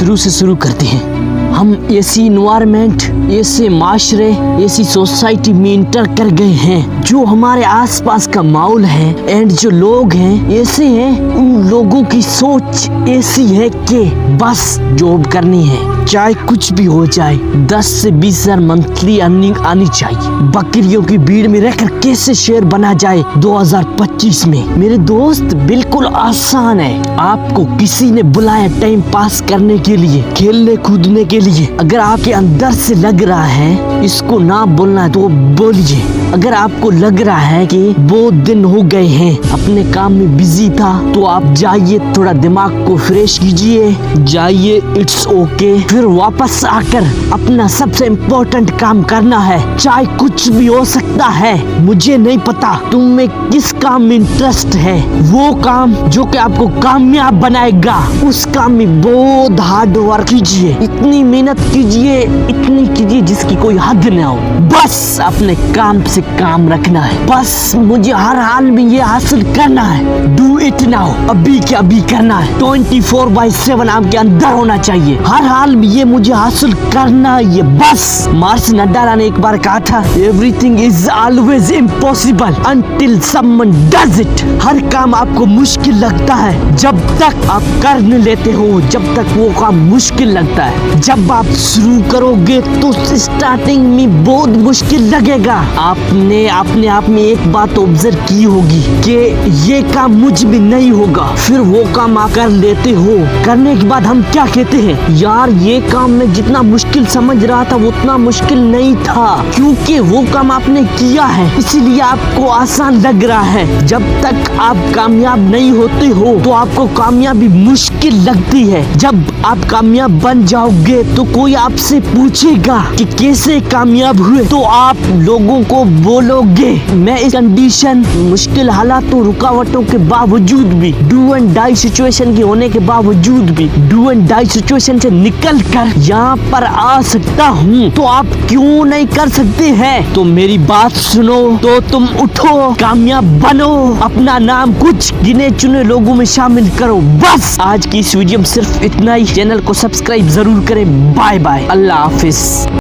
शुरू से शुरू करते हैं। हम ऐसी इन्वायरमेंट, ऐसे माशरे, ऐसी सोसाइटी में इंटर कर गए हैं जो हमारे आसपास का माहौल है एंड जो लोग हैं ऐसे हैं, उन लोगों की सोच ऐसी है कि बस जॉब करनी है, चाहे कुछ भी हो जाए, 10 से 20 हजार मंथली अर्निंग आनी चाहिए। बकरियों की भीड़ में रहकर कैसे शेयर बना जाए 2025 में। मेरे दोस्त बिल्कुल आसान है। आपको किसी ने बुलाया टाइम पास करने के लिए, खेलने कूदने के लिए। अगर आपके अंदर से लग रहा है इसको ना बोलना तो बोलिए। अगर आपको लग रहा है कि बहुत दिन हो गए हैं अपने काम में बिजी था तो आप जाइए, थोड़ा दिमाग को फ्रेश कीजिए, जाइए, इट्स ओके। फिर वापस आकर अपना सबसे इम्पोर्टेंट काम करना है, चाहे कुछ भी हो सकता है। मुझे नहीं पता तुम में किस काम में इंटरेस्ट है, वो काम जो कि आपको कामयाब बनाएगा, उस काम में बहुत हार्ड वर्क कीजिए, इतनी मेहनत कीजिए, इतनी कीजिए जिसकी कोई हद न हो। बस अपने काम से काम रखना है। बस मुझे हर हाल में ये हासिल करना है। डू इट नाउ, अभी के अभी करना है। 24/7 आपके अंदर होना चाहिए। हर हाल में ये मुझे हासिल करना है, ये बस। मार्टिन नडाल ने एक बार कहा था, everything is always impossible until someone does it. हर काम आपको मुश्किल लगता है जब तक आप कर नहीं लेते हो, जब तक वो काम मुश्किल लगता है। जब आप शुरू करोगे तो स्टार्टिंग में बहुत मुश्किल लगेगा। आपने अपने आप में एक बात ऑब्जर्व की होगी कि ये काम मुझ में नहीं होगा, फिर वो काम आप कर लेते हो। करने के बाद हम क्या कहते हैं, यार ये काम मैं जितना मुश्किल समझ रहा था वो उतना मुश्किल नहीं था, क्योंकि वो काम आपने किया है इसीलिए आपको आसान लग रहा है। जब तक आप कामयाब नहीं होते हो तो आपको कामयाबी मुश्किल लगती है। जब आप कामयाब बन जाओगे तो कोई आपसे पूछेगा कि कैसे कामयाब हुए तो आप लोगों को बोलोगे, मैं इस कंडीशन, मुश्किल हालातों, रुकावटों के बावजूद भी, डू एंड डाई सिचुएशन के होने के बावजूद भी, डू एंड डाई सिचुएशन से निकल कर यहाँ पर आ सकता हूँ। तो आप क्यों नहीं कर सकते हैं? तो मेरी बात सुनो, तो तुम उठो, कामयाब बनो, अपना नाम कुछ गिने चुने लोगों में शामिल करो। बस आज की इस वीडियो में सिर्फ इतना ही। चैनल को सब्सक्राइब जरूर करें। बाय बाय, अल्लाह हाफिज।